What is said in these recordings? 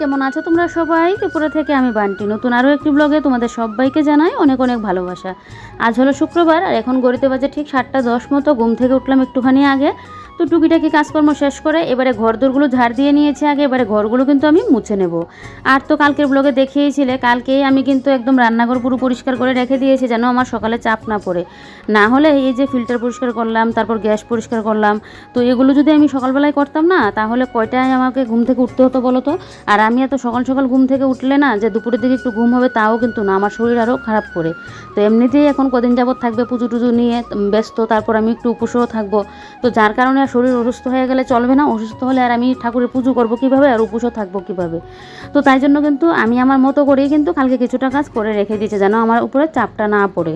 কেমন আছো তোমরা সবাই? ত্রিপুরা থেকে আমি বান্টি নতুন আরও একটি ব্লগে তোমাদের সবাইকে জানাই অনেক অনেক ভালোবাসা। আজ হলো শুক্রবার আর এখন গড়িতে বাজে ঠিক 7:10 মতো। ঘুম থেকে উঠলাম একটুখানি আগে, তো টুকিটাকি কাজকর্ম শেষ করে এবারে ঘরদোরগুলো ঝাড় দিয়ে নিয়েছি আগে। এবারে ঘরগুলো কিন্তু আমি মুছে নেব। আর তো কালকের ব্লগে দেখিয়েছিলে, কালকেই আমি কিন্তু একদম রান্নাঘর পুরো পরিষ্কার করে রেখে দিয়েছি যেন আমার সকালে চাপ না পড়ে। না হলে এই যে ফিল্টার পরিষ্কার করলাম, তারপর গ্যাস পরিষ্কার করলাম, তো এগুলো যদি আমি সকালবেলায় করতাম না তাহলে কয়টায় আমাকে ঘুম থেকে উঠতে হতো বলো তো। আর আমি এত সকাল সকাল ঘুম থেকে উঠলে না যে দুপুরের দিকে একটু ঘুম হবে তাও কিন্তু না, আমার শরীর আরও খারাপ করে। তো এমনিতেই এখন কদিন যাবত থাকবে পুজো টুজো নিয়ে ব্যস্ত, তারপর আমি একটু উপোসও থাকবো। তো যার কারণে আর শরীর অসুস্থ হয়ে গেলে চলবে না। অসুস্থ হলে আর আমি ঠাকুরের পুজো করবো কীভাবে আর উপোসও থাকবো কীভাবে। তো তাই জন্য কিন্তু আমি আমার মতো করেই কিন্তু কালকে কিছুটা কাজ করে রেখে দিয়েছি যেন আমার উপরে চাপটা না পড়ে।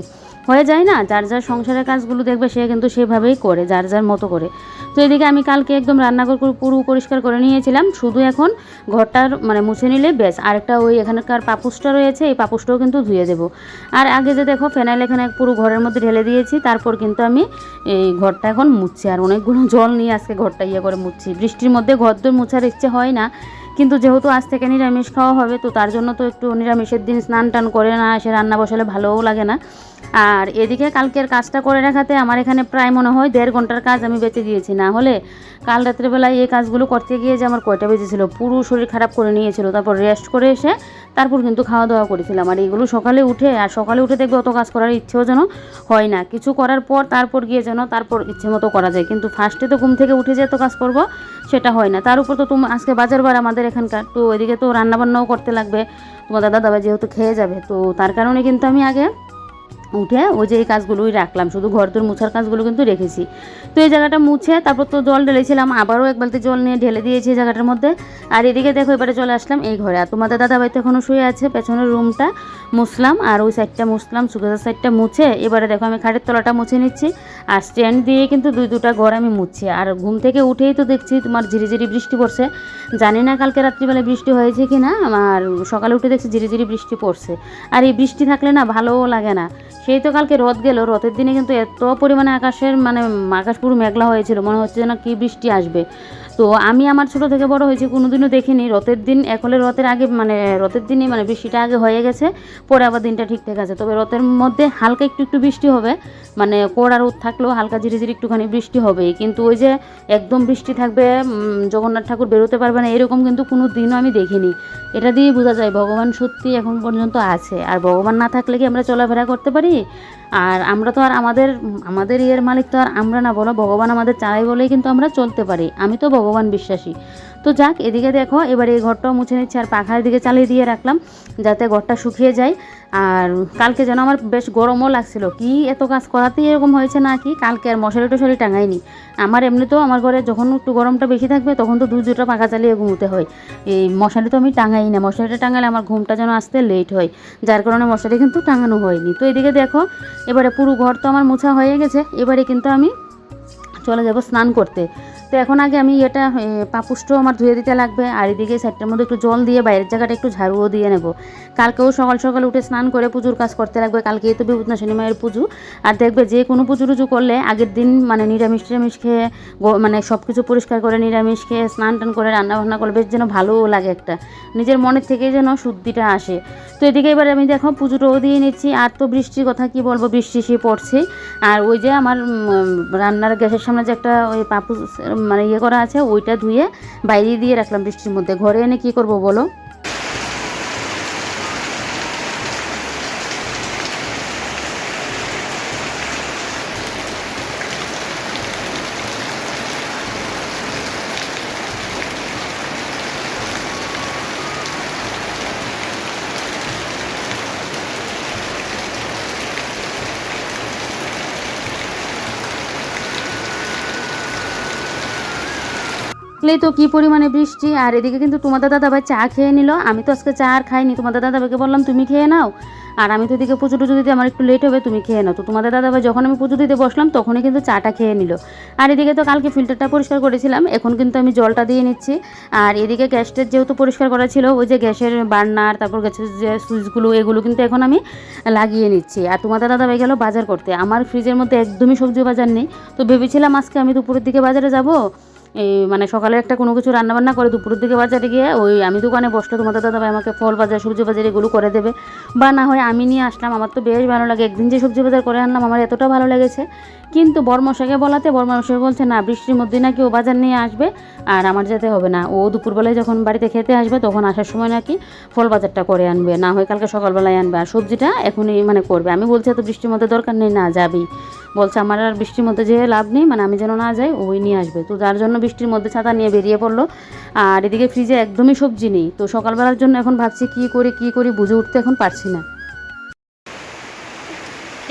হয়ে যায় না, যার যার সংসারের কাজগুলো দেখবে সে কিন্তু সেভাবেই করে যার যার মতো করে। তো এদিকে আমি কালকে একদম রান্নাঘর পুরো পরিষ্কার করে নিয়েছিলাম, শুধু এখন ঘরটার মুছে নিলে বেশ। আরেকটা ওই এখানকার পাপুসটা রয়েছে, এই পাপুসটাও কিন্তু ধুয়ে দেবো। আর আগে যে দেখো ফেনাইল এখানে পুরো ঘরের মধ্যে ঢেলে দিয়েছি, তারপর কিন্তু আমি এই ঘরটা এখন মুছছি। আর অনেকগুলো জল নিয়ে আজকে ঘরটা করে মুছছি। বৃষ্টির মধ্যে ঘর দর মোছার ইচ্ছে হয় না, কিন্তু যেহেতু আজ থেকে নিরামিষ খাওয়া হবে তো তার জন্য তো একটু নিরামিষের দিন স্নান টান করে না সে রান্না বসালে ভালোও লাগে না। আর এদিকে কালকের কাজটা করে রাখাতে আমার এখানে প্রায় মনে হয় 1.5 ঘন্টার কাজ আমি বেঁচে গিয়েছি। না হলে কাল রাত্রেবেলায় এই কাজগুলো করতে গিয়ে যে আমার কয়টা বেজেছিল, পুরো শরীর খারাপ করে নিয়েছিল। তারপর রেস্ট করে এসে তারপর কিন্তু খাওয়া দাওয়া করেছিলাম। আর এগুলো সকালে উঠে দেখবে অত কাজ করার ইচ্ছেও যেন হয় না, কিছু করার পর তারপর গিয়ে যেন তারপর ইচ্ছে মতো করা যায়। কিন্তু ফার্স্টে তো ঘুম থেকে উঠে যে এত কাজ করবো সেটা হয় না। তার উপর তো আজকে বাজার বার আমাদের এখানকার, তো ওইদিকে তো রান্নাবান্নাও করতে লাগবে। তোমার দাদা যেহেতু খেয়ে যাবে, তো তার কারণে কিন্তু আমি আগে উঠে ওই যে এই কাজগুলোই রাখলাম, শুধু ঘরদোর মুছার কাজগুলো কিন্তু রেখেছি। তো এই জায়গাটা মুছে তারপর তো জল ঢেলেছিলাম, আবারও এক বালতি জল নিয়ে ঢেলে দিয়েছি এই জায়গাটার মধ্যে। আর এদিকে দেখো এবারে চলে আসলাম এই ঘরে। আর তোমাদের দাদাভাই তো এখনও শুয়ে আছে, পেছনের রুমটা মুছলাম আর ওই সাইডটা মুছলাম, সুগারের সাইডটা মুছে এবারে দেখো আমি খাটের তলাটা মুছে নিচ্ছি। আর স্ট্যান্ড দিয়ে কিন্তু দুটা ঘর আমি মুছছি। আর ঘুম থেকে উঠেই তো দেখছি তোমার ঝিরিঝিরি বৃষ্টি পড়ছে। জানি না কালকে রাত্রিবেলায় বৃষ্টি হয়েছে কি না, আর সকালে উঠে দেখছি ঝিরিঝিরি বৃষ্টি পড়ছে। আর এই বৃষ্টি থাকলে না ভালোও লাগে না। সেই তো কালকে রথ গেল, রথের দিনে কিন্তু এত পরিমাণে আকাশ পুরো মেঘলা হয়েছিল, মনে হচ্ছে যেন কি বৃষ্টি আসবে। তো আমি আমার ছোটো থেকে বড় হয়েছি কোনোদিনও দেখিনি রথের দিন একলে রথের আগে রথের দিনই বৃষ্টিটা আগে হয়ে গেছে, পরে আবার দিনটা ঠিকঠাক আছে। তবে রথের মধ্যে হালকা একটু বৃষ্টি হবে, কড়া রোদ থাকলেও হালকা ঝিরিঝিরি একটুখানি বৃষ্টি হবেই। কিন্তু ওই যে একদম বৃষ্টি থাকবে, জগন্নাথ ঠাকুর বেরোতে পারবে না এরকম কিন্তু কোনো দিনও আমি দেখিনি। এটা দিয়েই বোঝা যায় ভগবান সত্যি এখন পর্যন্ত আছে। আর ভগবান না থাকলে কি আমরা চলাফেরা করতে পারি? আর আমরা তো আর আমাদের ইয়ের মালিক তো আর আমরা না, বলো ভগবান আমাদের চালাই বলেই কিন্তু আমরা চলতে পারি। আমি তো ভগবান বিশ্বাসী। তো যাক, এদিকে দেখো এবার এই ঘরটাও মুছে নিচ্ছি আর পাখার দিকে চালিয়ে দিয়ে রাখলাম যাতে ঘরটা শুকিয়ে যায়। আর কালকে যেন আমার বেশ গরমও লাগছিল, কি এত কাজ করাতেই এরকম হয়েছে না কি। কালকে আর মশারি টশারি টাঙাইনি। আমার এমনিতেও আমার ঘরে যখন একটু গরমটা বেশি থাকবে তখন তো দুটা পাখা চালিয়ে ঘুমোতে হয়। এই মশারি তো আমি টাঙাই না, মশারিটা টাঙালে আমার ঘুমটা যেন আসতে লেট হয়, যার কারণে মশারি কিন্তু টাঙানো হয়নি। তো এদিকে দেখো এবারে পুরো ঘর তো আমার মোছা হয়ে গেছে, এবারে কিন্তু আমি চলে যাব স্নান করতে। তো এখন আগে আমি পাপুসটাও আমার ধুয়ে দিতে লাগবে। আর এদিকে সাইডটার মধ্যে একটু জল দিয়ে বাইরের জায়গাটা একটু ঝাড়ুও দিয়ে নেব। কালকেও সকাল সকাল উঠে স্নান করে পুজোর কাজ করতে লাগবে। কালকেই তো বিভূতিনাশিনী মায়ের পুজো। আর দেখবে যে কোনো পুজো টুজো করলে আগের দিন নিরামিষ টিরামিষ খেয়ে সব কিছু পরিষ্কার করে নিরামিষ খেয়ে স্নান টান করে রান্নাবান্না করলে বেশ যেন ভালোও লাগে, একটা নিজের মনের থেকে যেন শুদ্ধিটা আসে। তো এদিকে এবার আমি দেখো পুজোটাও দিয়ে নিচ্ছি। আর তো বৃষ্টির কথা কি বলবো, বৃষ্টি সে পড়ছে। আর ওই যে আমার রান্নার গ্যাসের সামনে যে একটা ওই পাপু করা আছে ওইটা ধুয়ে বাইরে দিয়ে রাখলাম বৃষ্টির মধ্যে। ঘরে এনে কি করব বলো। তো কি পরিমাণে বৃষ্টি। আর এদিকে কিন্তু তোমাদের দাদাভাই চা খেয়ে নিল। আমি তো আজকে চা আর খাইনি, তোমাদের দাদাভাইকে বললাম তুমি খেয়ে নাও। আর আমি তো এদিকে পুজো টুজো দিতে আমার একটু লেট হবে, তুমি খেয়ে নাও। তো তোমাদের দাদাভাই যখন আমি পুজো দিতে বসলাম তখনই কিন্তু চাটা খেয়ে নিল। আর এদিকে তো কালকে ফিল্টারটা পরিষ্কার করেছিলাম, এখন কিন্তু আমি জলটা দিয়ে নিচ্ছি। আর এদিকে গ্যাসটা যেহেতু পরিষ্কার করা ছিল, ওই যে গ্যাসের বার্নার তারপর গ্যাসের যে সুইচগুলো এগুলো কিন্তু এখন আমি লাগিয়ে নিচ্ছি। আর তোমাদের দাদাভাই গেল বাজার করতে। আমার ফ্রিজের মধ্যে একদমই সবজি বাজার নেই, তো ভেবেছিলাম আজকে আমি দুপুরের দিকে বাজারে যাব। মানে সকালে একটা কোনো কিছু রান্নাবান্না করে দুপুরের দিকে বাজারে গিয়ে ওই আমি দোকানে বসলে তোমাদের দাদাভাই আমাকে ফল বাজার সবজি বাজার এগুলো করে দেবে, বা না হয় আমি নিয়ে আসলাম। আমার তো বেশ ভালো লাগে, একদিন যে সবজি বাজার করে আনলাম আমার এতটা ভালো লেগেছে। কিন্তু বড়মশাইকে বলাতে বড়মশাই বলছে না, বৃষ্টির মধ্যে নাকি ও বাজার নিয়ে আসবে আর আমার যেতে হবে না, ও দুপুরবেলায় যখন বাড়িতে খেতে আসবে তখন আসার সময় নাকি ফল বাজারটা করে আনবে, না হয় কালকে সকালবেলায় আনবে, আর সবজিটা এখনই মানে করবে। আমি বলছি এত বৃষ্টির মধ্যে দরকার নেই, না যাবি। বলছে আমার আর বৃষ্টির মধ্যে যেয়ে লাভ নেই, মানে আমি যেন না যাই, ওই নিয়ে আসবে। তো যার জন্য বৃষ্টির মধ্যে ছাতা নিয়ে বেরিয়ে পড়লো। আর এদিকে ফ্রিজে একদমই সবজি নেই, তো সকালবেলার জন্য এখন ভাবছি কী করি বুঝে উঠতে এখন পারছি না।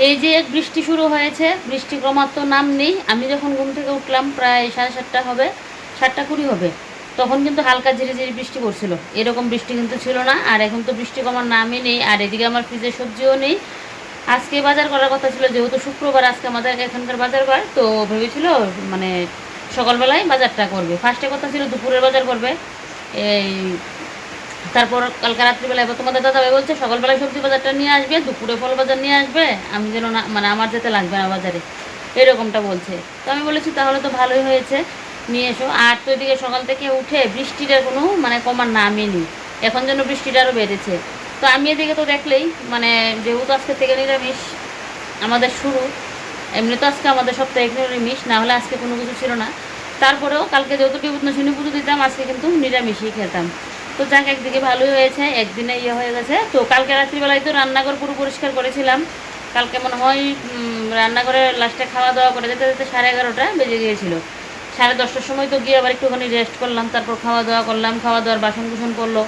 এই যে বৃষ্টি শুরু হয়েছে, বৃষ্টি ক্রমাত্ম নাম নেই। আমি যখন ঘুম থেকে উঠলাম প্রায় 7:30 হবে, 7:20 হবে, তখন কিন্তু হালকা ঝিরি ঝিরি বৃষ্টি পড়ছিল, এরকম বৃষ্টি কিন্তু ছিল না। আর এখন তো বৃষ্টি কমার নামই নেই। আর এদিকে আমার ফ্রিজে সবজিও নেই। আজকে বাজার করার কথা ছিল, যেহেতু শুক্রবার আজকে আমাদের এখানকার বাজার বার, তো ভেবেছিল মানে সকালবেলায় বাজারটা করবে। ফার্স্টে কথা ছিল দুপুরের বাজার করবে, এই তারপর কালকে রাত্রিবেলা এবার তোমাদের দাদাভাই বলছে সকালবেলায় সবজি বাজারটা নিয়ে আসবে, দুপুরে ফল বাজার নিয়ে আসবে, আমি যেন না মানে আমার যেতে লাগবে না বাজারে, এরকমটা বলছে। তো আমি বলেছি তাহলে তো ভালোই হয়েছে, নিয়ে এসো। আর তো এদিকে সকাল থেকে উঠে বৃষ্টিটার কোনো মানে কমার নামই নেই, এখন যেন বৃষ্টিটা আরও বেড়েছে। তো আমি এদিকে তো দেখলেই মানে যেহেতু আজকে থেকে নিরামিষ আমাদের শুরু, এমনি তো আজকে আমাদের সপ্তাহে নিরামিষ, না হলে আজকে কোনো কিছু ছিল না। তারপরেও কালকে যেহেতু শনি পুজো দিতাম, আজকে কিন্তু নিরামিষই খেতাম। তো যাক, একদিকে ভালোই হয়েছে, একদিনে ইয়ে হয়ে গেছে। তো কালকে রাত্রিবেলায় তো রান্নাঘর পুরো পরিষ্কার করেছিলাম। কালকে মনে হয় রান্নাঘরে লাস্টে খাওয়া দাওয়া করে যেতে যেতে 11:30 বেজে গিয়েছিল। 10:30টার সময় তো গিয়ে আবার একটুখানি রেস্ট করলাম, তারপর খাওয়া দাওয়া করলাম, খাওয়া দাওয়ার বাসন কুসন করলো।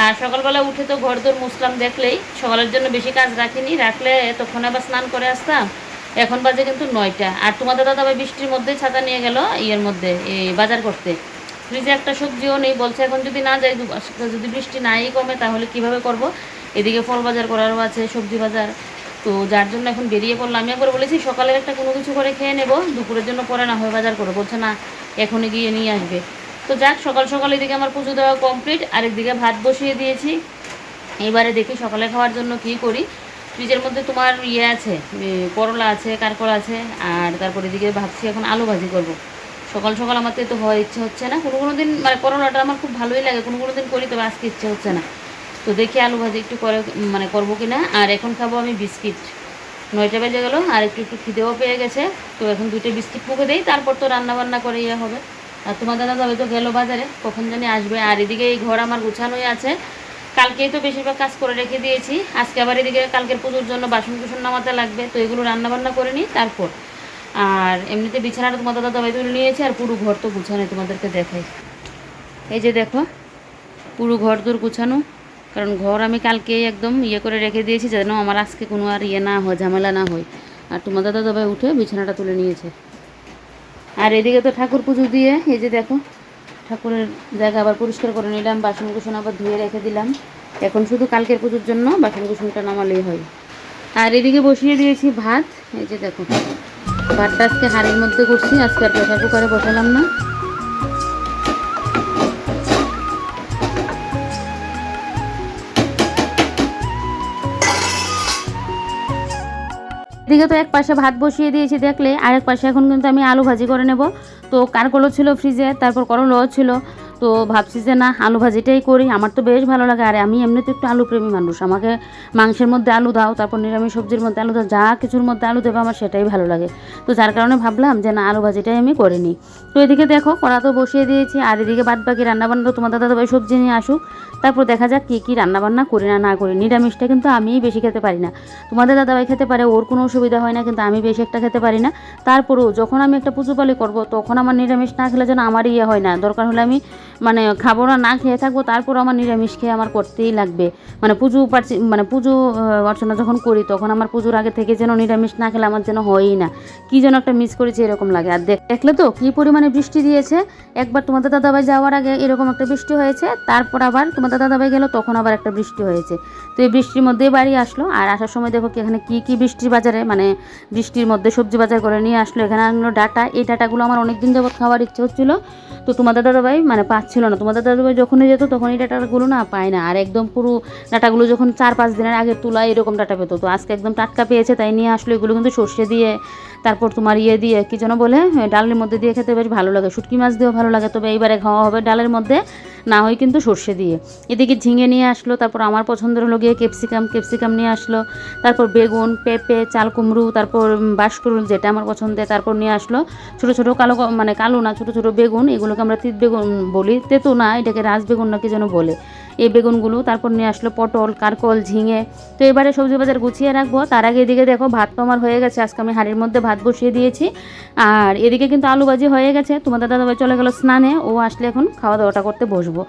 আর সকালবেলা উঠে তো ঘর দোর মুছলাম, দেখলেই সকালের জন্য বেশি কাজ রাখিনি, রাখলে তখন আবার স্নান করে আসতাম। এখন বাজে কিন্তু 9টা। আর তোমাদের দাদাভাই বৃষ্টির মধ্যে ছাতা নিয়ে গেল ইয়ের মধ্যে এই বাজার করতে, ফ্রিজে একটা সবজিও নেই। বলছে এখন যদি না যাই, যদি বৃষ্টি নাই কমে তাহলে কিভাবে করব। এদিকে ফল বাজার করারও আছে, সবজি বাজার, তো যার জন্য এখন বেরিয়ে পড়লাম। আমি একবার বলেছি সকালের একটা কোনো কিছু করে খেয়ে নেব, দুপুরের জন্য পরে না হয় বাজার করবো, বলছে না এখনই গিয়ে নিয়ে আসবে। তো যাক, সকাল সকাল এদিকে আমার পুজো দেওয়া কমপ্লিট, আরেকদিকে ভাত বসিয়ে দিয়েছি। এবারে দেখি সকালে খাওয়ার জন্য কী করি। ফ্রিজের মধ্যে তোমার ইয়ে আছে, করলা আছে, কারকল আছে, আর তারপর এদিকে ভাবছি এখন আলু ভাজি করব। সকাল সকাল আমার তো হওয়ার ইচ্ছে হচ্ছে না, কোনো দিন মানে করলাটা আমার খুব ভালোই লাগে, কোনো দিন করি, তবে আজকে ইচ্ছে হচ্ছে না। তো দেখি আলু ভাজি একটু করে মানে করবো কিনা। আর এখন খাবো আমি বিস্কিট, 9টা বেজে গেলো, আর একটু একটু খিদেও পেয়ে গেছে। তো এখন 2টা বিস্কিট মুখে দেই, তারপর তো রান্না বান্না করে ইয়ে হবে। আর তোমার দাদা তবে তো গেলো বাজারে, কখন জানি আসবে। আর এদিকে এই ঘর আমার গুছানোই আছে, কালকেই তো বেশিরভাগ কাজ করে রেখে দিয়েছি। আজকে আবার এদিকে কালকের পুজোর জন্য বাসন কুসন নামাতে লাগবে, তো এগুলো রান্নাবান্না করে নিই তারপর। আর এমনিতে বিছানাটা তোমার দাদা দাবাই তুলে নিয়েছে, আর পুরো ঘর তো গুছানো, তোমাদেরকে দেখাই। এই যে দেখো পুরো ঘর দোর গুছানো, কারণ ঘর আমি কালকে একদম ইয়ে করে রেখে দিয়েছি যেন আমার আজকে কোনো আর ইয়ে না হয়, ঝামেলা না হয়। আর তোমার দাদা দাবাই উঠে বিছানাটা তুলে নিয়েছে। আর এদিকে তো ঠাকুর পুজো দিয়ে এই যে দেখো ঠাকুরের জায়গা আবার পরিষ্কার করে নিলাম, বাসন কুসন আবার ধুয়ে রেখে দিলাম। এখন শুধু কালকের পুজোর জন্য বাসন কুসনটা নামালেই হয়। আর এদিকে বসিয়ে দিয়েছি ভাত, এই যে দেখো ভাতটা আজকে হাঁড়ির মধ্যে করছি, আজকে আর প্রেসার কুকারে বসালাম না। এদিকে তো এক পাশে ভাত বসিয়ে দিয়েছি দেখলে, আরেক পাশে এখন কিন্তু আমি আলু ভাজি করে নেব। তো কারকলও ছিল ফ্রিজে, তারপর করলাও ছিল, তো ভাবছি যে না আলু ভাজিটাই করি, আমার তো বেশ ভালো লাগে। আর আমি এমনিতে একটু আলু প্রেমী মানুষ, আমাকে মাংসের মধ্যে আলু দাও, তারপর নিরামিষ সবজির মধ্যে আলু দাও, যা কিছুর মধ্যে আলু দেবে আমার সেটাই ভালো লাগে। তো যার কারণে ভাবলাম যে না আলু ভাজিটাই আমি করে নিই। তো এদিকে দেখো কড়া তো বসিয়ে দিয়েছি, আর এদিকে বাদ বাকি রান্নাবান্না তোমার দাদাভাই সবজি নিয়ে আসুক, তারপর দেখা যাক কী কী রান্নাবান্না করি না করি। নিরামিষটা কিন্তু আমিই বেশি খেতে পারি না, তোমাদের দাদাভাই খেতে পারে, ওর কোনো অসুবিধা হয় না, কিন্তু আমি বেশি একটা খেতে পারি না। তারপরেও যখন আমি একটা পুজো পালি করবো তখন আমার নিরামিষ না খেলে যেন আমার ইয়ে হয় না, দরকার হলে আমি মানে খাবো না, না খেয়ে থাকবো, তারপর আমার নিরামিষ খেয়ে আমার করতেই লাগবে। মানে পুজো মানে পুজো অর্চনা যখন করি তখন আমার পুজোর আগে থেকে যেন নিরামিষ না খেলে আমার যেন হয়ই না, কী যেন একটা মিস করেছি এরকম লাগে। আর দেখলে তো কী পরিমাণে বৃষ্টি দিয়েছে, একবার তোমাদের দাদাভাই যাওয়ার আগে এরকম একটা বৃষ্টি হয়েছে, তারপর আবার তোমাদের দাদাভাই গেল তখন আবার একটা বৃষ্টি হয়েছে। তো এই বৃষ্টির মধ্যেই বাড়ি আসলো। আর আসার সময় দেখো কি এখানে কী বৃষ্টির বাজারে মানে বৃষ্টির মধ্যে সবজি বাজার করে নিয়ে আসলো। এখানে আনলো ডাটা। এই ডাটাগুলো আমার অনেক দিন যাবত খাওয়ার ইচ্ছে হচ্ছিলো, তো তোমাদের দাদাভাই মানে পাচ্ছিল না। তোমাদের দাদাভাই যখনই যেত তখনই ডাটাগুলো না পায় না, আর একদম পুরো ডাটাগুলো যখন 4-5 দিনের আগে তোলা এরকম ডাটা পেতো, তো আজকে একদম টাটকা পেয়েছে তাই নিয়ে আসলো। এগুলো কিন্তু সর্ষে দিয়ে তারপর তোমার দিয়ে কী যেন বলে ডালের মধ্যে দিয়ে খেতে বেশ ভালো লাগে, শুটকি মাছ দিয়েও ভালো লাগে, তবে এইবারে খাওয়া হবে ডালের মধ্যে, না হয় কিন্তু সর্ষে দিয়ে। এদিকে ঝিঙে নিয়ে আসলো, তারপর আমার পছন্দের হলো গিয়ে ক্যাপসিকাম নিয়ে আসলো, তারপর বেগুন, পেঁপে, চাল কুমড়ো, তারপর বাঁশকুড়ুল যেটা আমার পছন্দের, তারপর নিয়ে আসলো ছোটো ছোটো কালো না ছোটো ছোটো বেগুন, এগুলোকে আমরা তিত বেগুন বলি, তেতো না, এটাকে রাজ বেগুন না কি যেন বলে, এই বেগুনগুলো। তারপর নিয়ে আসলো পটল, কারকল, ঝিঙে। তো এবারে সবজি বাজার গুছিয়ে রাখবো, তার আগে এদিকে দেখো ভাত তো আমার হয়ে গেছে। আজকে আমি হাঁড়ির মধ্যে ভাত বসিয়ে দিয়েছি, আর এদিকে কিন্তু আলু ভাজি হয়ে গেছে। তোমাদের দাদাভাই চলে গেল স্নানে, ও আসলে এখন খাওয়া দাওয়াটা করতে বসবো।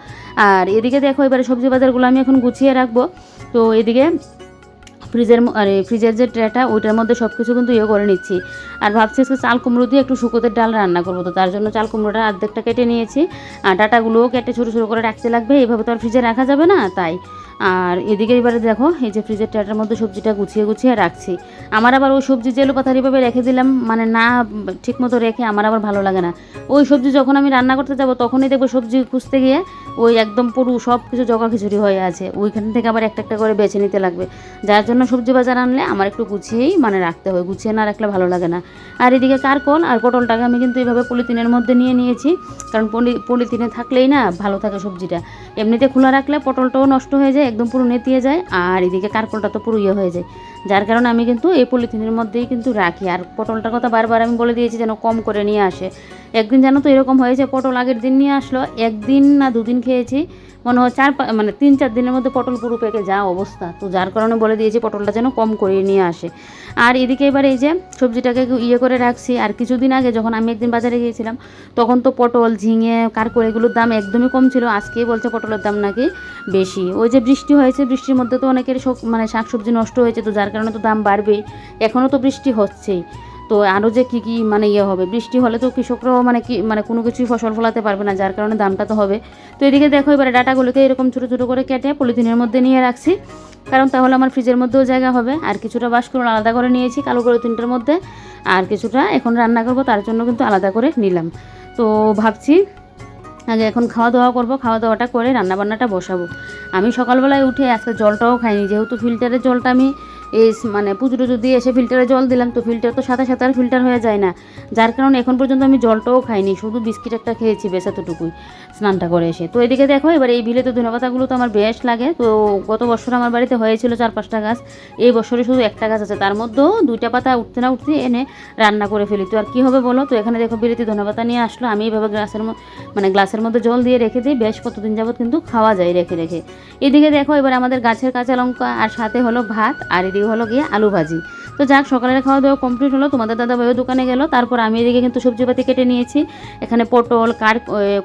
আর এদিকে দেখো এবারে সবজি বাজারগুলো আমি এখন গুছিয়ে রাখবো। তো এদিকে ফ্রিজের যে ট্রেটা ওইটার মধ্যে সব কিছু কিন্তু করে নিচ্ছি। আর ভাবছি আজকে চাল কুমড়ো দিয়ে একটু শুকোতে ডাল রান্না করবো, তো তার জন্য চাল কুমড়োটা অর্ধেকটা কেটে নিয়েছি, আর ডাটাগুলোও কেটে ছোটো ছোটো করে রাখতে লাগবে, এইভাবে তো আর ফ্রিজে রাখা যাবে না তাই। আর এদিকে এবারে দেখো এই যে ফ্রিজের ট্রেটার মধ্যে সবজিটা গুছিয়ে রাখছি। আমার আবার ওই সবজি যে এলোপাথারিভাবে রেখে দিলাম মানে না ঠিক মতো রেখে আমার আবার ভালো লাগে না। ওই সবজি যখন আমি রান্না করতে যাব তখনই দেখবো সবজি খুঁজতে গিয়ে ওই একদম পুরো সব কিছু জগা খিচুড়ি হয়ে আছে, ওইখান থেকে আবার একটা একটা করে বেছে নিতে লাগবে। যার জন্য সবজি বাজার আনলে আমার একটু গুছিয়েই মানে রাখতে হয়, গুছিয়ে না রাখলে ভালো লাগে না। আর এদিকে কারকল আর পটলটাকে আমি কিন্তু এইভাবে পলিথিনের মধ্যে নিয়েছি, কারণ পলিথিনে থাকলেই না ভালো থাকে সবজিটা, এমনিতে খোলা রাখলে পটলটাও নষ্ট হয়ে যায়, একদম পুরো নেতিয়ে যায়, আর এদিকে কারকলটা তো পুরো হয়ে যায়। যার কারণে আমি কিন্তু এই পলিথিনের মধ্যেই কিন্তু রাখি। আর পটলটার কথা বারবার আমি বলে দিয়েছি যেন কম করে নিয়ে আসে। একদিন জানো তো এরকম হয়েছে, পটল আগের দিন নিয়ে আসলো, একদিন না দুদিন খেয়েছি, মনে হয় 3-4 দিনের মধ্যে পটল পুরো পেকে যা অবস্থা, তো যার কারণে বলে দিয়েছি পটলটা যেন কম করে নিয়ে আসে। আর এদিকে এবার এই যে সবজিটাকে করে রাখছি। আর কিছুদিন আগে যখন আমি একদিন বাজারে গিয়েছিলাম তখন তো পটল, ঝিঙে, কারকল এগুলোর দাম একদমই কম ছিল, আজকেই বলছে পটলের দাম নাকি বেশি। ওই যে বৃষ্টি হয়েছে, বৃষ্টির মধ্যে তো অনেকের শাকসবজি নষ্ট হয়েছে, তো যার কারণে তো দাম বাড়বেই, এখনও তো বৃষ্টি হচ্ছেই, তো আরও যে কী মানে হবে, বৃষ্টি হলে তো কৃষকরাও মানে কোনো কিছুই ফসল ফলাতে পারবে না, যার কারণে দামটা তো হবে। তো এদিকে দেখো এবারে ডাটাগুলোকে এরকম ছোটো ছোটো করে কেটে পলিথিনের মধ্যে নিয়ে রাখছি, কারণ তাহলে আমার ফ্রিজের মধ্যেও জায়গা হবে। আর কিছুটা বাঁশকুড়ুল আলাদা করে নিয়েছি কালো পলিথিনটার মধ্যে, আর কিছুটা এখন রান্না করব তার জন্য কিন্তু আলাদা করে নিলাম। তো ভাবছি আগে এখন খাওয়া দাওয়া করবো, খাওয়া দাওয়াটা করে রান্নাবান্নাটা বসাবো। আমি সকালবেলায় উঠে আজকে জলটাও খাইনি, যেহেতু ফিল্টারের জলটা আমি এই মানে পুজো টুজো দিয়ে এসে ফিল্টারে জল দিলাম, তো ফিল্টার তো সাথে সাথে আর ফিল্টার হয়ে যায় না, যার কারণে এখন পর্যন্ত আমি জলটাও খাইনি, শুধু বিস্কিট একটা খেয়েছি বেশ এতটুকুই স্নানটা করে এসে। তো এদিকে দেখো এবার এই ভিলেতে ধনেপাতাগুলো তো আমার বেশ লাগে, তো গত বছর আমার বাড়িতে হয়েছিল 4-5টা গাছ, এই বছরে শুধু একটা গাছ আছে, তার মধ্যেও 2টা পাতা উঠতে না উঠতে এনে রান্না করে ফেলি, তো আর কী হবে বলো। তো এখানে দেখো বিলেতি ধনেপাতা নিয়ে আসলো, আমি এইভাবে গ্লাসের মধ্যে জল দিয়ে রেখে দিই, বেশ কতদিন যাবত কিন্তু খাওয়া যায় রেখে রেখে। এদিকে দেখো এবার আমাদের গাছের কাঁচা লঙ্কা আর সাথে হলো ভাত, আর এদিকে হলো গিয়ে আলু ভাজি। তো যাক সকালের খাওয়া দাওয়া কমপ্লিট হলো, তোমাদের দাদাভাইও দোকানে গেল, তারপর আমি এদিকে কিন্তু সবজিপাতি কেটে নিয়েছি। এখানে পটল,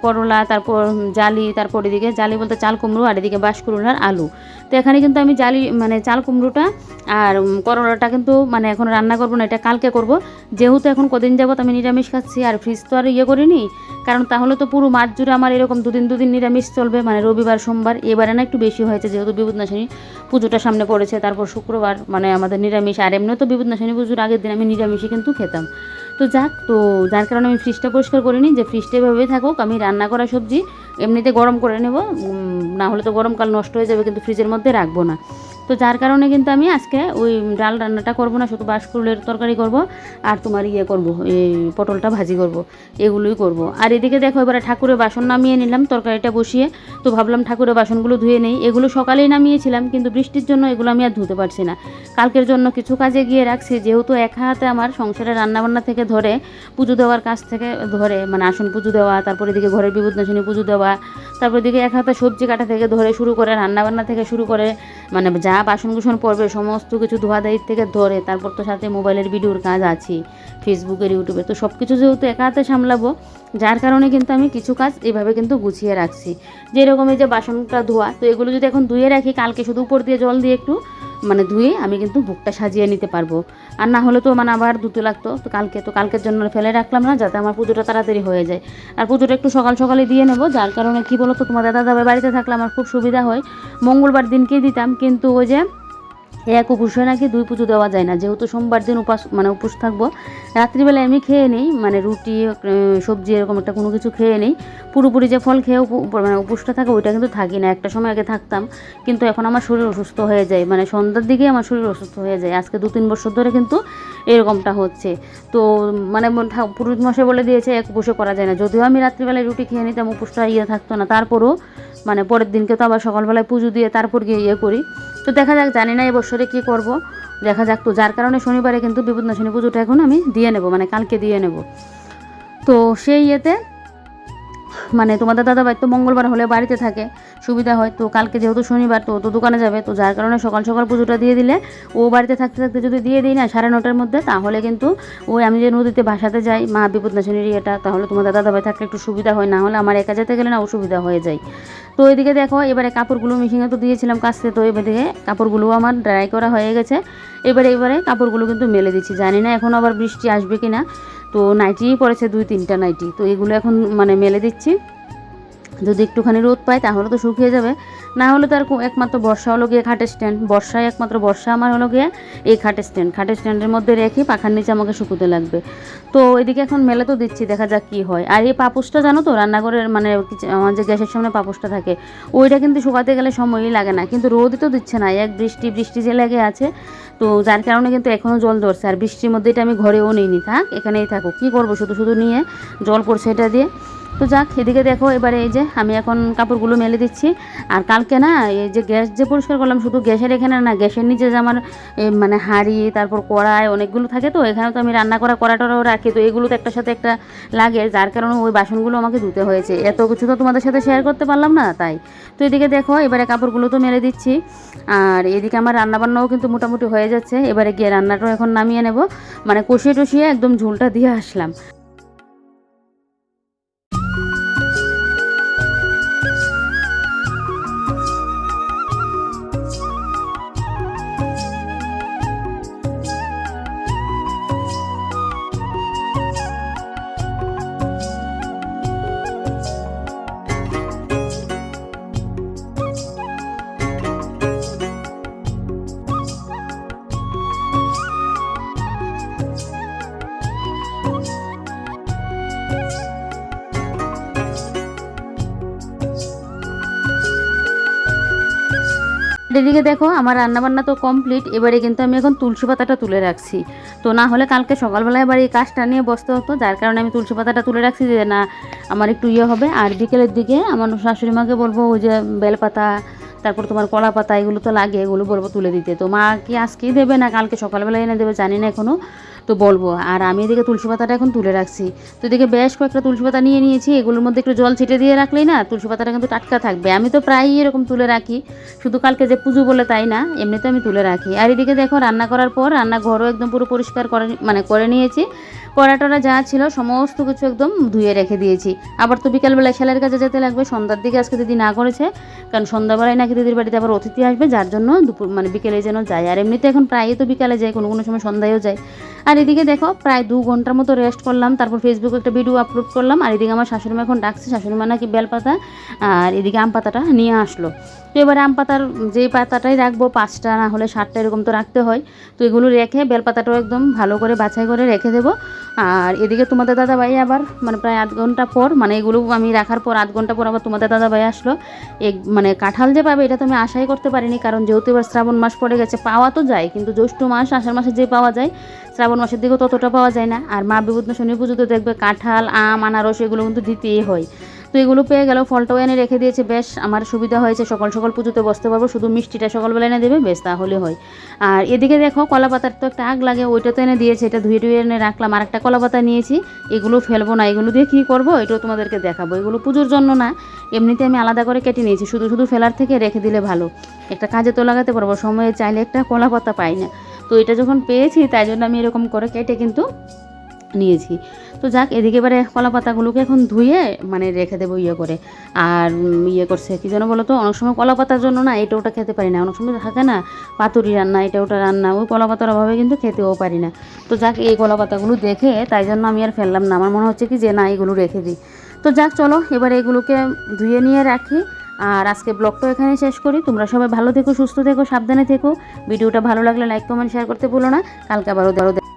করলা, তারপর জালি, তারপর এদিকে জালি বলতে চাল কুমড়ো, আর এদিকে বাঁশকুড়ুল আর আলু। তো এখানে কিন্তু আমি মানে চাল কুমড়োটা আর করলাটা কিন্তু মানে এখন রান্না করবো না, এটা কালকে করব, যেহেতু এখন কদিন যাবত আমি নিরামিষ খাচ্ছি, আর ফ্রিজ তো আর করিনি, কারণ তাহলে তো পুরো মাস জুড়ে আমার এরকম দুদিন নিরামিষ চলবে, মানে রবিবার সোমবার, এবারে না একটু বেশি হয়েছে যেহেতু বিপদনাশিনী পুজোটা সামনে পড়েছে, তারপর শুক্রবার মানে আমাদের নিরামিষ, আর এমনিও তো বিপদনাশিনী পুজোর আগের দিন আমি নিরামিষই কিন্তু খেতাম। তো যাক, তো যার কারণে আমি ফ্রিজটা পরিষ্কার করে নিই, যে ফ্রিজটা এভাবেই থাকুক, আমি রান্না করা সবজি এমনিতে গরম করে নেব, না হলে তো গরমকাল নষ্ট হয়ে যাবে, কিন্তু ফ্রিজের মধ্যে রাখবো না। তো যার কারণে কিন্তু আমি আজকে ওই ডাল রান্নাটা করব না, শুধু বাঁশকুড়ুলের তরকারি করব, আর তোমার করব এই পটলটা ভাজি করব, এগুলোই করব। আর এদিকে দেখো এবারে ঠাকুরের বাসন নামিয়ে নিলাম তরকারিটা বসিয়ে, তো ভাবলাম ঠাকুরের বাসনগুলো ধুয়ে নেই, এগুলো সকালেই নামিয়েছিলাম, কিন্তু বৃষ্টির জন্য এগুলো আমি আর ধুতে পারছি না, কালকের জন্য কিছু কাজে গিয়ে রাখছি, যেহেতু এক হাতে আমার সংসারের রান্নাবান্না থেকে ধরে পুজো দেওয়ার কাজ থেকে ধরে মানে আসন পুজো দেওয়া, তারপর এদিকে ঘরের বিপদনাশিনী পুজো দেওয়া, তারপর এদিকে এক হাতে সবজি কাটা থেকে ধরে শুরু করে রান্নাবান্না থেকে শুরু করে মানে যা বাসন কুসন পড়বে সমস্ত কিছু ধোয়াধাইয়ের থেকে ধরে, তারপর তো সাথে মোবাইলের ভিডিওর কাজ আছে, ফেসবুকের, ইউটিউবে, তো সব কিছু যেহেতু একা হাতে সামলাবো, যার কারণে কিন্তু আমি কিছু কাজ এইভাবে কিন্তু গুছিয়ে রাখছি। যেরকম এই যে বাসনটা ধোয়া, তো এগুলো যদি এখন ধুয়ে রাখি, কালকে শুধু উপর দিয়ে জল দিয়ে একটু মানে ধুয়ে আমি কিন্তু ভোগটা সাজিয়ে নিতে পারবো। আর না হলে তো মানে আবার ধুতে লাগতো, তো কালকের জন্য ফেলে রাখলাম না, যাতে আমার পুজোটা তাড়াতাড়ি হয়ে যায়। আর পুজোটা একটু সকাল সকালে দিয়ে নেবো, যার কারণে কী বলো তো, তোমাদের দাদাভাই বাড়িতে থাকলে আমার খুব সুবিধা হয়। মঙ্গলবার দিনকেই দিতাম, কিন্তু ওই যে এক উপোসে নাকি 2 পুজো দেওয়া যায় না, যেহেতু সোমবার দিন উপোস থাকবো। রাত্রিবেলা আমি খেয়ে নিই, মানে রুটি সবজি এরকম একটা কোনো কিছু খেয়ে নিই। পুরোপুরি যে ফল খেয়ে মানে উপোসটা থাকে ওইটা কিন্তু থাকি না। একটা সময় আগে থাকতাম, কিন্তু এখন আমার শরীর অসুস্থ হয়ে যায়, মানে সন্ধ্যার দিকে আমার শরীর অসুস্থ হয়ে যায়। আজকে 2-3 বছর ধরে কিন্তু এরকমটা হচ্ছে। তো মানে পুরোহিত মশাই বলে দিয়েছে এক উপোসে করা যায় না। যদিও আমি রাত্রিবেলায় রুটি খেয়ে নিতাম, উপোসটা থাকতো না, তারপরও মানে পরের দিনকে তো আবার সকালবেলায় পুজো দিয়ে তারপর গিয়ে করি। তো দেখা যাক, জানি না এবছরে কী করব, দেখা যাক। তো যার কারণে শনিবারে কিন্তু বিপদনাশিনী পুজোটা এখন আমি দিয়ে নেব, মানে কালকে দিয়ে নেব। তো সেই মানে তোমাদের দাদাভাই তো মঙ্গলবার হলে বাড়িতে থাকে, সুবিধা হয়। তো কালকে যেহেতু শনিবার, তো দোকানে যাবে, তো যার কারণে সকাল সকাল পুজোটা দিয়ে দিলে ও বাড়িতে থাকতে থাকতে যদি দিয়ে দিই না 9:30টার মধ্যে, তাহলে কিন্তু ওই আমি যে নদীতে ভাসাতে যাই মা বিপদনাশিনীর তাহলে তোমাদের দাদাভাই থাকলে একটু সুবিধা হয়, না হলে আমার একা যেতে গেলে না অসুবিধা হয়ে যায়। তো এদিকে দেখো, এবারে কাপড়গুলো মেশিনে তো দিয়েছিলাম কাচতে, তো এবারে কাপড়গুলো আমার ড্রাই করা হয়ে গেছে। এবারে কাপড়গুলো কিন্তু মেলে দিচ্ছি, জানি না এখন আবার বৃষ্টি আসবে কি না। তো নাইটিই পড়েছে 2-3টা নাইটি, তো এগুলো এখন মানে মেলে দিচ্ছি। যদি একটুখানি রোদ পায় তাহলে তো শুকিয়ে যাবে, না হলে তো আর একমাত্র বর্ষা হলো গিয়ে খাটের স্ট্যান্ড, একমাত্র বর্ষা আমার হলো গিয়ে এই খাটের স্ট্যান্ডের মধ্যে রেখে পাখার নিচে আমাকে শুকোতে লাগবে। তো এদিকে এখন মেলে তো দিচ্ছি, দেখা যাক কী হয়। আর এই পাপোশটা জানো তো, রান্নাঘরের মানে আমার যে গ্যাসের সামনে পাপোশটা থাকে, ওইটা কিন্তু শুকাতে গেলে সময়ই লাগে না, কিন্তু রোদই তো দিচ্ছে না, বৃষ্টি যে লেগে আছে। তো যার কারণে কিন্তু এখনও জল ধরছে। আর বৃষ্টির মধ্যে এটা আমি ঘরেও নিইনি, থাক এখানেই থাকুক, কী করবো, শুধু নিয়ে জল পড়ছে এটা দিয়ে। তো যাক, এদিকে দেখো, এবারে এই যে আমি এখন কাপড়গুলো মেলে দিচ্ছি। আর কালকে না এই যে গ্যাস যে পরিষ্কার করলাম, শুধু গ্যাসের এখানে না, গ্যাসের নিচে যে আমার মানে হাঁড়ি, তারপর কড়াই অনেকগুলো থাকে, তো এখানে তো আমি রান্না করা কড়াটাও রাখি, তো এগুলো তো একটার সাথে একটা লাগে, যার কারণে ওই বাসনগুলো আমাকে ধুতে হয়েছে। এত কিছু তো তোমাদের সাথে শেয়ার করতে পারলাম না, তাই। তো এদিকে দেখো, এবারে কাপড়গুলো তো মেলে দিচ্ছি। আর এদিকে আমার রান্নাবান্নাও কিন্তু মোটামুটি হয়ে যাচ্ছে। এবারে গিয়ে রান্নাটাও এখন নামিয়ে নেব, মানে কষিয়ে টষিয়ে একদম ঝোলটা দিয়ে আসলাম। এদিকে দেখো, আমার রান্নাবান্না তো কমপ্লিট। এবারে কিন্তু আমি এখন তুলসী পাতাটা তুলে রাখছি, তো না হলে কালকে সকালবেলায় আবার এই কাজটা নিয়ে বসতে হতো, যার কারণে আমি তুলসী পাতাটা তুলে রাখছি, যে না আমার একটু হবে। আর বিকেলের দিকে আমার শাশুড়ি মাকে বলবো ওই যে বেলপাতা, তারপর তোমার কলা পাতা, এগুলো তো লাগে, এগুলো বলবো তুলে দিতে। তো মা কি আজকেই দেবে না কালকে সকালবেলায় এনে দেবে জানি না এখনও, তো বলবো। আর আমি এদিকে তুলসী পাতাটা এখন তুলে রাখছি। তো এদিকে বেশ কয়েকটা তুলসী পাতা নিয়ে নিয়েছি, এগুলোর মধ্যে একটু জল ছিটে দিয়ে রাখলেই না তুলসী পাতাটা কিন্তু টাটকা থাকবে। আমি তো প্রায়ই এরকম তুলে রাখি, শুধু কালকে যে পুজো বলে তাই না, এমনিতে আমি তুলে রাখি। আর এদিকে দেখো, রান্না করার পর রান্নাঘরও একদম পুরো পরিষ্কার করে নিয়েছি। কড়াটরা যা ছিল সমস্ত কিছু একদম ধুয়ে রেখে দিয়েছি। আবার তো বিকালবেলায় সেলাইয়ের কাজে যেতে লাগবে, সন্ধ্যার দিকে আজকে দিদি না করেছে, কারণ সন্ধ্যাবেলায় নাকি দিদির বাড়িতে আবার অতিথি আসবে, যার জন্য দুপুর মানে বিকেলে যেন যায়। আর এমনিতে এখন প্রায়ই তো বিকালে যায়, কোনো কোনো সময় সন্ধ্যায়ও যায়। আর এদিকে দেখো, প্রায় 2 ঘন্টার মতো রেস্ট করলাম, তারপর ফেসবুকে একটা ভিডিও আপলোড করলাম। আর এদিকে আমার শাশুড়িমা এখন ডাকছে, শাশুড়িমা নাকি বেলপাতা আর এদিকে আম পাতাটা নিয়ে আসলো। তো এবারে আম পাতার যেই পাতাটাই রাখবো 5টা না হলে 7টা এরকম তো রাখতে হয়, তো এগুলো রেখে বেলপাতাটাও একদম ভালো করে বাছাই করে রেখে দেবো। আর এদিকে তোমাদের দাদাভাই আবার মানে প্রায় আধ ঘন্টা পর, মানে এগুলো আমি রাখার পর আধ ঘন্টা পর আবার তোমাদের দাদাভাই আসলো। মানে কাঁঠাল যে পাবে এটা তো আমি আশাই করতে পারিনি, কারণ যেহেতু এবার শ্রাবণ মাস পড়ে গেছে, পাওয়া তো যায়, কিন্তু জ্যৈষ্ঠ মাস আষাঢ় মাসে যে পাওয়া যায়, শ্রাবণ মাসের দিকেও ততটা পাওয়া যায় না। আর মা বিপদনাশিনী পুজোতে দেখবে কাঁঠাল, আম, আনারস এগুলো কিন্তু দিতেই হয়। তো এগুলো পেয়ে গেল, ফলটাও এনে রেখে দিয়েছে, বেশ আমার সুবিধা হয়েছে, সকাল সকাল পুজোতে বসতে পারবো, শুধু মিষ্টিটা সকালবেলা এনে দেবে, বেশ তাহলে হয়। আর এদিকে দেখো, কলা পাতার তো একটা আগ লাগে, ওইটা তো এনে দিয়েছে, এটা ধুয়ে টুয়ে এনে রাখলাম। আর একটা কলা পাতা নিয়েছি, এগুলো ফেলবো না, এগুলো দিয়ে কী করবো এটাও তোমাদেরকে দেখাবো। এগুলো পুজোর জন্য না, এমনিতে আমি আলাদা করে কেটে নিয়েছি, শুধু ফেলার থেকে রেখে দিলে ভালো, একটা কাজে তো লাগাতে পারবো, সময়ে চাইলে একটা কলা পাতা পাই না। তো এটা যখন পেয়েছি তাই জন্য আমি এরকম করে কেটে কিন্তু নিয়েছি। তো যাক, এদিকে এবারে কলা পাতাগুলোকে এখন ধুয়ে মানে রেখে দেবো ইয়ে করে। আর ইয়ে করছে কী যেন বলো তো, অনেক সময় কলা পাতার জন্য না এটা ওটা খেতে পারি না, অনেক সময় থাকে না পাতুরি রান্না এটা ওটা রান্না, ওই কলা পাতার অভাবে কিন্তু খেতেও পারি না। তো যাক, এই কলা পাতাগুলো দেখে তাই জন্য আমি আর ফেললাম না, আমার মনে হচ্ছে কি যে না এগুলো রেখে দিই। তো যাক চলো এবার এগুলোকে ধুয়ে নিয়ে রাখি। আর আজকে ব্লগটা এখানে শেষ করি। তোমরা সবাই ভালো থেকো, সুস্থ থেকো, সাবধানে থেকো। ভিডিওটা ভালো লাগলে লাইক কমেন্ট শেয়ার করতে ভুলো না। কালকে আবারও